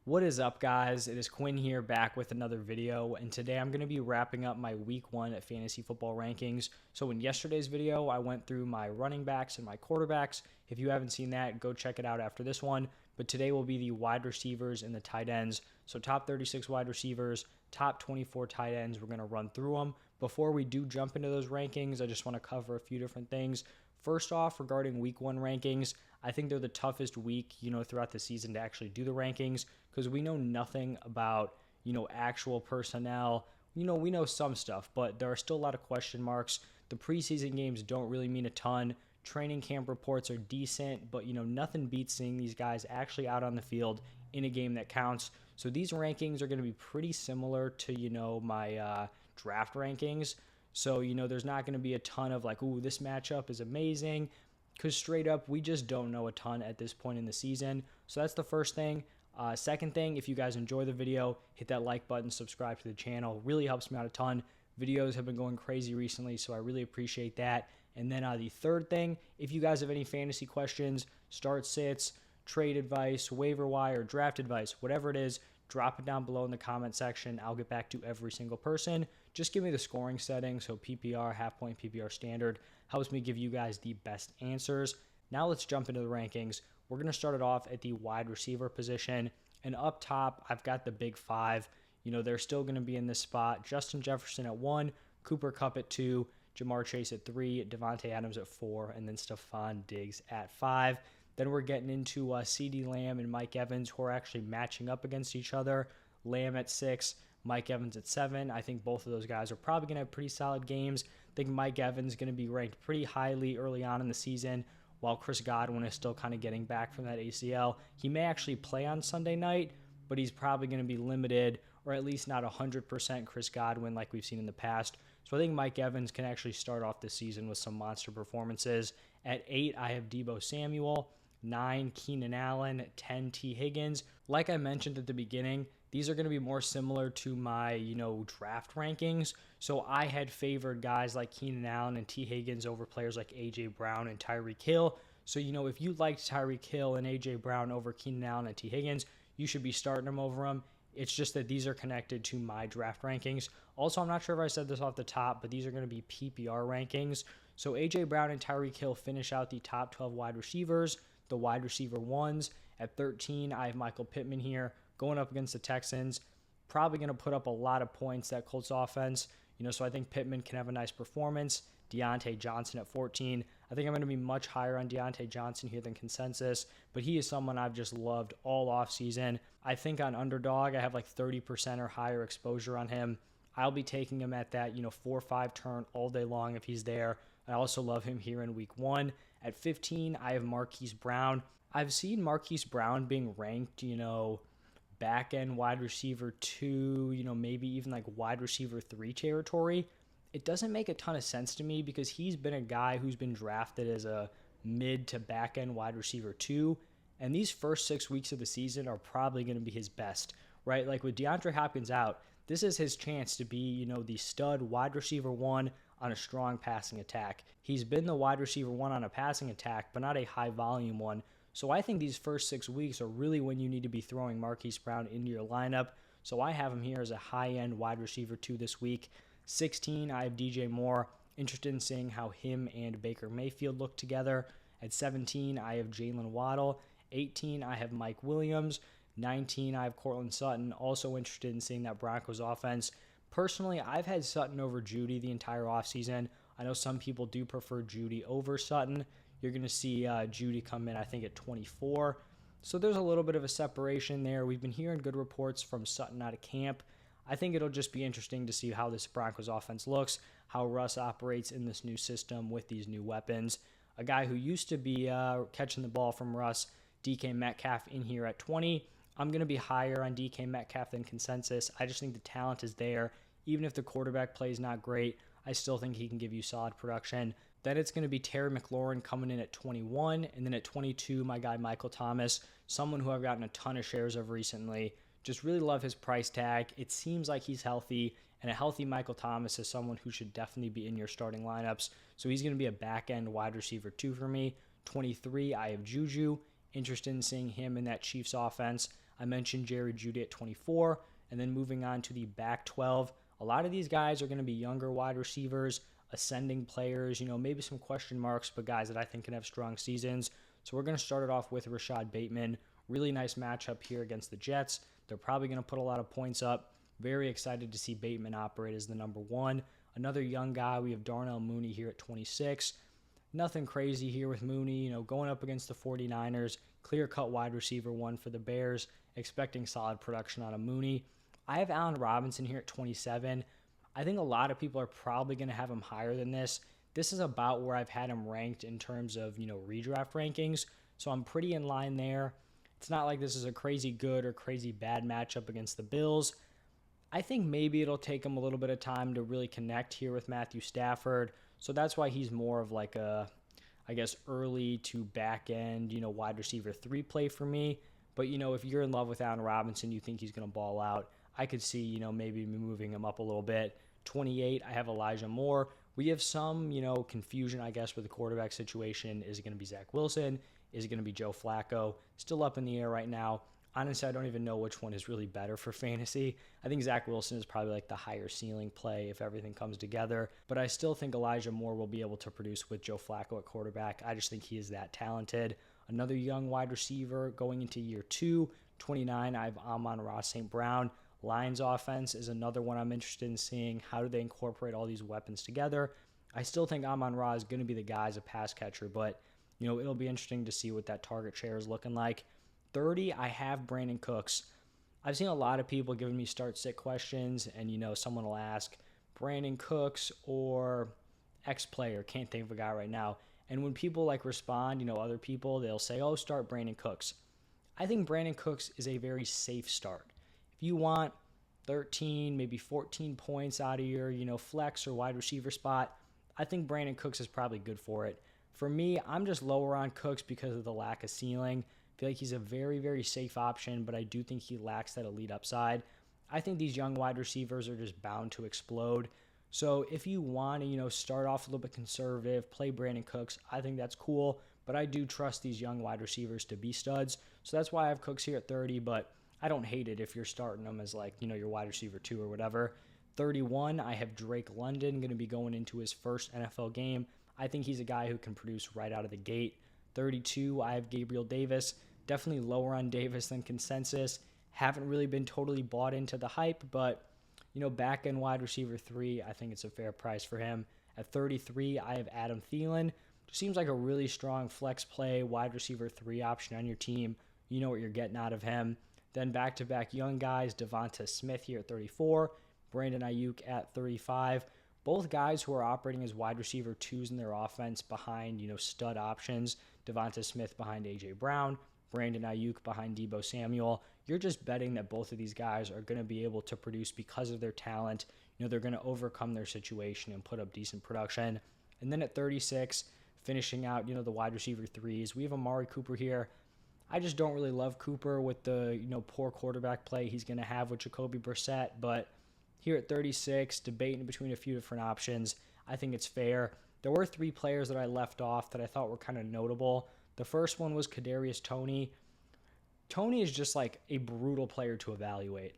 What is up, guys? It is Quinn here, back with another video, and today I'm going to be wrapping up my week 1 at fantasy football rankings. So in yesterday's video, I went through my running backs and my quarterbacks. If you haven't seen that, go check it out after this one. But today will be the wide receivers and the tight ends. So top 36 wide receivers, top 24 tight ends. We're going to run through them. Before we do jump into those rankings, I just want to cover a few different things. First off, regarding week 1 rankings, I think they're the toughest week, throughout the season to actually do the rankings because we know nothing about, actual personnel. We know some stuff, but there are still a lot of question marks. The preseason games don't really mean a ton. Training camp reports are decent, but, nothing beats seeing these guys actually out on the field in a game that counts. So these rankings are going to be pretty similar to, my draft rankings. So, there's not going to be a ton of like, ooh, this matchup is amazing, because straight up, we just don't know a ton at this point in the season. So that's the first thing. Second thing, if you guys enjoy the video, hit that like button, subscribe to the channel. Really helps me out a ton. Videos have been going crazy recently, so I really appreciate that. And then the third thing, if you guys have any fantasy questions, start sits, trade advice, waiver wire, draft advice, whatever it is, drop it down below in the comment section. I'll get back to every single person. Just give me the scoring settings, so PPR, half point, PPR standard. Helps me give you guys the best answers. Now let's jump into the rankings. We're going to start it off at the wide receiver position. And up top, I've got the big five. They're still going to be in this spot. Justin Jefferson at 1, Cooper Kupp at 2, Jamar Chase at 3, Devontae Adams at 4, and then Stephon Diggs at 5. Then we're getting into CeeDee Lamb and Mike Evans, who are actually matching up against each other. Lamb at 6, Mike Evans at 7. I think both of those guys are probably going to have pretty solid games. I think Mike Evans is going to be ranked pretty highly early on in the season, while Chris Godwin is still kind of getting back from that ACL. He may actually play on Sunday night, but he's probably going to be limited, or at least not 100% Chris Godwin like we've seen in the past. So I think Mike Evans can actually start off the season with some monster performances. At 8, I have Deebo Samuel. 9, Keenan Allen. 10, T. Higgins. Like I mentioned at the beginning, these are going to be more similar to my, draft rankings. So I had favored guys like Keenan Allen and T. Higgins over players like A.J. Brown and Tyreek Hill. So, if you liked Tyreek Hill and A.J. Brown over Keenan Allen and T. Higgins, you should be starting them over them. It's just that these are connected to my draft rankings. Also, I'm not sure if I said this off the top, but these are going to be PPR rankings. So A.J. Brown and Tyreek Hill finish out the top 12 wide receivers, the wide receiver ones. At 13, I have Michael Pittman here going up against the Texans. Probably going to put up a lot of points, that Colts offense. So I think Pittman can have a nice performance. Deontay Johnson at 14. I think I'm going to be much higher on Deontay Johnson here than consensus, but he is someone I've just loved all offseason. I think on Underdog, I have like 30% or higher exposure on him. I'll be taking him at that, 4-5 turn all day long if he's there. I also love him here in week 1. At 15, I have Marquise Brown. I've seen Marquise Brown being ranked, back end wide receiver 2, maybe even like wide receiver 3 territory. It doesn't make a ton of sense to me because he's been a guy who's been drafted as a mid to back end wide receiver 2. And these first 6 weeks of the season are probably going to be his best, right? Like with DeAndre Hopkins out, this is his chance to be, the stud wide receiver 1 on a strong passing attack. He's been the wide receiver 1 on a passing attack, but not a high volume one. So I think these first 6 weeks are really when you need to be throwing Marquise Brown into your lineup. So I have him here as a high-end wide receiver 2 this week. 16, I have DJ Moore. Interested in seeing how him and Baker Mayfield look together. At 17, I have Jalen Waddle. 18, I have Mike Williams. 19, I have Cortland Sutton. Also interested in seeing that Broncos offense. Personally, I've had Sutton over Jeudy the entire offseason. I know some people do prefer Jeudy over Sutton. You're going to see Jeudy come in, I think, at 24. So there's a little bit of a separation there. We've been hearing good reports from Sutton out of camp. I think it'll just be interesting to see how this Broncos offense looks, how Russ operates in this new system with these new weapons. A guy who used to be catching the ball from Russ, DK Metcalf, in here at 20. I'm going to be higher on DK Metcalf than consensus. I just think the talent is there. Even if the quarterback play is not great, I still think he can give you solid production. Then it's going to be Terry McLaurin coming in at 21. And then at 22, my guy Michael Thomas, someone who I've gotten a ton of shares of recently. Just really love his price tag. It seems like he's healthy, and a healthy Michael Thomas is someone who should definitely be in your starting lineups. So he's going to be a back-end wide receiver 2 for me. 23, I have Juju. Interested in seeing him in that Chiefs offense. I mentioned Jerry Jeudy at 24, and then moving on to the back 12. A lot of these guys are going to be younger wide receivers, ascending players, maybe some question marks, but guys that I think can have strong seasons. So we're going to start it off with Rashad Bateman. Really nice matchup here against the Jets. They're probably going to put a lot of points up. Very excited to see Bateman operate as the number one. Another young guy, we have Darnell Mooney here at 26. Nothing crazy here with Mooney, going up against the 49ers. Clear-cut wide receiver one for the Bears. Expecting solid production out of Mooney. I have Allen Robinson here at 27. I think a lot of people are probably going to have him higher than this. This is about where I've had him ranked in terms of, redraft rankings. So I'm pretty in line there. It's not like this is a crazy good or crazy bad matchup against the Bills. I think maybe it'll take him a little bit of time to really connect here with Matthew Stafford. So that's why he's more of like a, early to back end, wide receiver 3 play for me. But, if you're in love with Allen Robinson, you think he's going to ball out, I could see, maybe moving him up a little bit. 28, I have Elijah Moore. We have some, confusion, with the quarterback situation. Is it going to be Zach Wilson? Is it going to be Joe Flacco? Still up in the air right now. Honestly, I don't even know which one is really better for fantasy. I think Zach Wilson is probably like the higher ceiling play if everything comes together. But I still think Elijah Moore will be able to produce with Joe Flacco at quarterback. I just think he is that talented. Another young wide receiver going into year 2, 29, I have Amon-Ra St. Brown. Lions offense is another one I'm interested in seeing. How do they incorporate all these weapons together? I still think Amon-Ra is going to be the guy as a pass catcher, but it'll be interesting to see what that target share is looking like. 30, I have Brandon Cooks. I've seen a lot of people giving me start-sit questions, and someone will ask Brandon Cooks or X player. Can't think of a guy right now. And when people respond, other people, they'll say, "Oh, start Brandon Cooks." I think Brandon Cooks is a very safe start. If you want 13, maybe 14 points out of your, flex or wide receiver spot, I think Brandon Cooks is probably good for it. For me, I'm just lower on Cooks because of the lack of ceiling. I feel like he's a very, very safe option, but I do think he lacks that elite upside. I think these young wide receivers are just bound to explode. So if you want to, start off a little bit conservative, play Brandon Cooks, I think that's cool. But I do trust these young wide receivers to be studs. So that's why I have Cooks here at 30, but I don't hate it if you're starting them as your wide receiver 2 or whatever. 31, I have Drake London going to be going into his first NFL game. I think he's a guy who can produce right out of the gate. 32, I have Gabriel Davis. Definitely lower on Davis than consensus. Haven't really been totally bought into the hype, but, back end wide receiver 3, I think it's a fair price for him. At 33, I have Adam Thielen. Seems like a really strong flex play, wide receiver 3 option on your team. You know what you're getting out of him. Then back-to-back young guys, Devonta Smith here at 34, Brandon Ayuk at 35. Both guys who are operating as wide receiver 2s in their offense behind, stud options. Devonta Smith behind A.J. Brown, Brandon Ayuk behind Deebo Samuel. You're just betting that both of these guys are going to be able to produce because of their talent. They're going to overcome their situation and put up decent production. And then at 36, finishing out, the wide receiver 3s, we have Amari Cooper here. I just don't really love Cooper with the, poor quarterback play he's going to have with Jacoby Brissett. But here at 36, debating between a few different options, I think it's fair. There were 3 players that I left off that I thought were kind of notable. The first one was Kadarius Toney. Toney is just a brutal player to evaluate.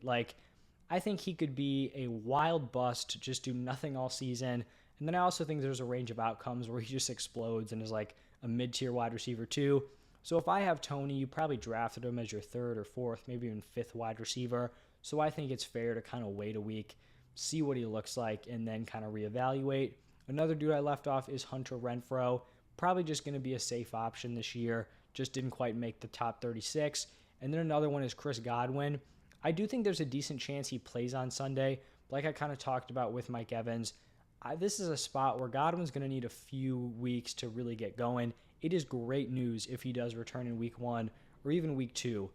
I think he could be a wild bust, just do nothing all season. And then I also think there's a range of outcomes where he just explodes and is a mid-tier wide receiver 2. So if I have Toney, you probably drafted him as your 3rd or 4th, maybe even 5th wide receiver. So I think it's fair to kind of wait a week, see what he looks like, and then kind of reevaluate. Another dude I left off is Hunter Renfrow. Probably just going to be a safe option this year. Just didn't quite make the top 36. And then another one is Chris Godwin. I do think there's a decent chance he plays on Sunday. Like I kind of talked about with Mike Evans, this is a spot where Godwin's going to need a few weeks to really get going. It is great news if he does return in week 1 or even week 2.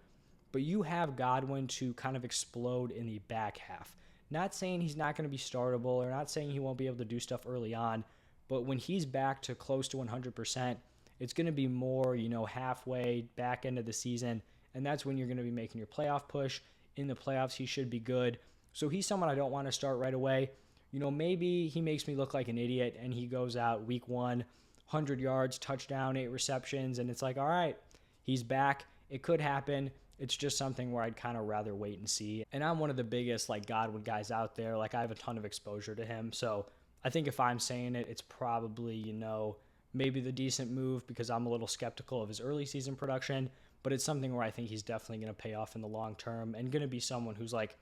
But you have Godwin to kind of explode in the back half. Not saying he's not going to be startable or not saying he won't be able to do stuff early on. But when he's back to close to 100%, it's going to be more, halfway back end of the season. And that's when you're going to be making your playoff push. In the playoffs, he should be good. So he's someone I don't want to start right away. Maybe he makes me look like an idiot and he goes out week 1, 100 yards, touchdown, 8 receptions. And it's all right, he's back. It could happen. It's just something where I'd kind of rather wait and see. And I'm one of the biggest like Godwin guys out there. Like I have a ton of exposure to him. So I think if I'm saying it, it's probably, maybe the decent move because I'm a little skeptical of his early season production, but it's something where I think he's definitely going to pay off in the long term and going to be someone who's like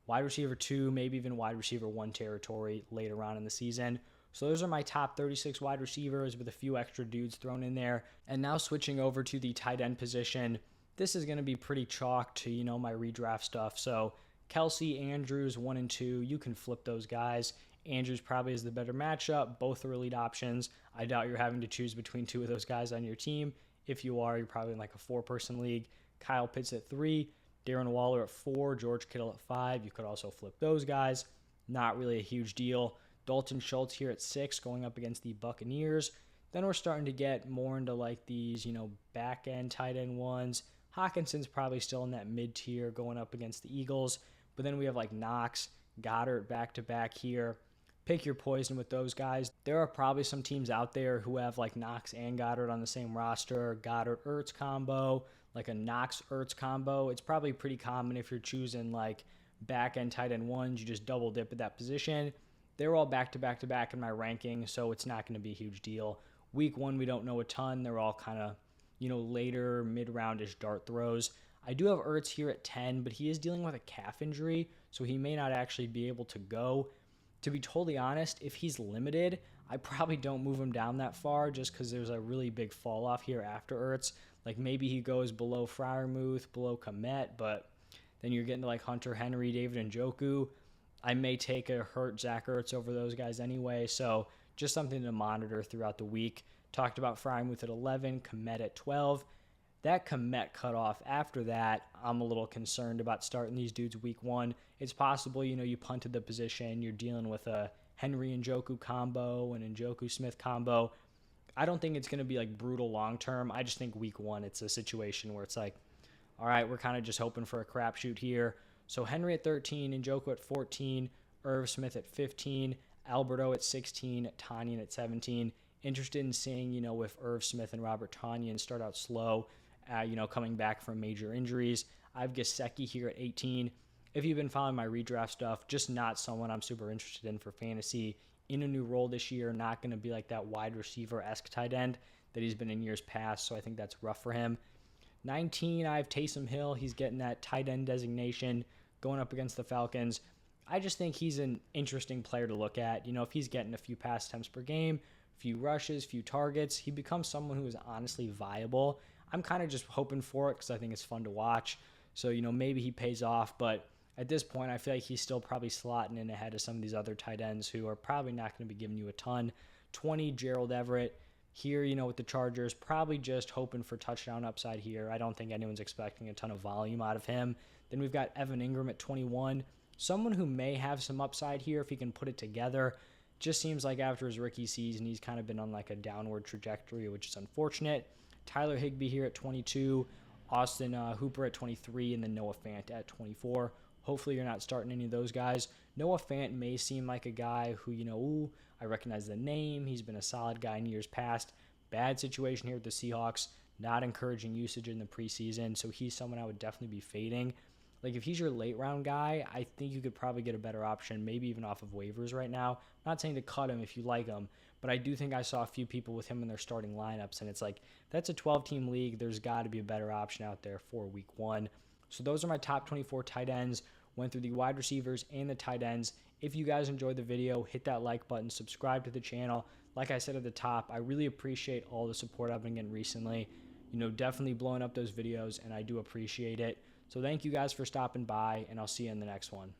wide receiver 2, maybe even wide receiver 1 territory later on in the season. So those are my top 36 wide receivers with a few extra dudes thrown in there. And now switching over to the tight end position, this is going to be pretty chalk to, my redraft stuff. So Kelsey, Andrews, 1 and 2, you can flip those guys. Andrews probably is the better matchup. Both are elite options. I doubt you're having to choose between 2 of those guys on your team. If you are, you're probably in like a 4-person league. Kyle Pitts at 3, Darren Waller at 4, George Kittle at 5. You could also flip those guys. Not really a huge deal. Dalton Schultz here at 6 going up against the Buccaneers. Then we're starting to get more into like these, back end tight end ones. Hawkinson's probably still in that mid tier going up against the Eagles. But then we have like Knox, Goddard back to back here. Pick your poison with those guys. There are probably some teams out there who have like Knox and Goddard on the same roster. Goddard-Ertz combo, like a Knox-Ertz combo. It's probably pretty common if you're choosing like back end tight end ones. You just double dip at that position. They're all back to back to back in my ranking, so it's not going to be a huge deal. Week 1, we don't know a ton. They're all kind of, later mid-roundish dart throws. I do have Ertz here at 10, but he is dealing with a calf injury, so he may not actually be able to go. To be totally honest, if he's limited, I probably don't move him down that far just because there's a really big fall off here after Ertz. Like maybe he goes below Freiermuth, below Kmet, but then you're getting to like Hunter Henry, David Njoku. I may take a hurt Zach Ertz over those guys anyway, so just something to monitor throughout the week. Talked about Freiermuth at 11, Kmet at 12. That Kmet cutoff after that, I'm a little concerned about starting these dudes week 1. It's possible, you punted the position, you're dealing with a Henry Njoku combo and Njoku Smith combo. I don't think it's going to be like brutal long term. I just think week 1, it's a situation where it's like, all right, we're kind of just hoping for a crapshoot here. So Henry at 13, Njoku at 14, Irv Smith at 15, Alberto at 16, Tonyan at 17. Interested in seeing, if Irv Smith and Robert Tonyan start out slow, coming back from major injuries. I have Gesicki here at 18. If you've been following my redraft stuff, just not someone I'm super interested in for fantasy. In a new role this year, not going to be like that wide receiver-esque tight end that he's been in years past, so I think that's rough for him. 19, I have Taysom Hill. He's getting that tight end designation going up against the Falcons. I just think he's an interesting player to look at. If he's getting a few pass attempts per game, few rushes, few targets, he becomes someone who is honestly viable. I'm kind of just hoping for it because I think it's fun to watch. So, maybe he pays off, but at this point, I feel like he's still probably slotting in ahead of some of these other tight ends who are probably not going to be giving you a ton. 20, Gerald Everett. Here, with the Chargers, probably just hoping for touchdown upside here. I don't think anyone's expecting a ton of volume out of him. Then we've got Evan Ingram at 21. Someone who may have some upside here if he can put it together. Just seems like after his rookie season, he's kind of been on like a downward trajectory, which is unfortunate. Tyler Higbee here at 22. Austin Hooper at 23. And then Noah Fant at 24. Hopefully you're not starting any of those guys. Noah Fant may seem like a guy who, I recognize the name. He's been a solid guy in years past. Bad situation here with the Seahawks. Not encouraging usage in the preseason. So he's someone I would definitely be fading. Like if he's your late round guy, I think you could probably get a better option, maybe even off of waivers right now. I'm not saying to cut him if you like him, but I do think I saw a few people with him in their starting lineups, and it's like, that's a 12-team league. There's got to be a better option out there for week 1. So those are my top 24 tight ends. Went through the wide receivers and the tight ends. If you guys enjoyed the video, hit that like button, subscribe to the channel. Like I said at the top, I really appreciate all the support I've been getting recently. Definitely blowing up those videos, and I do appreciate it. So thank you guys for stopping by, and I'll see you in the next one.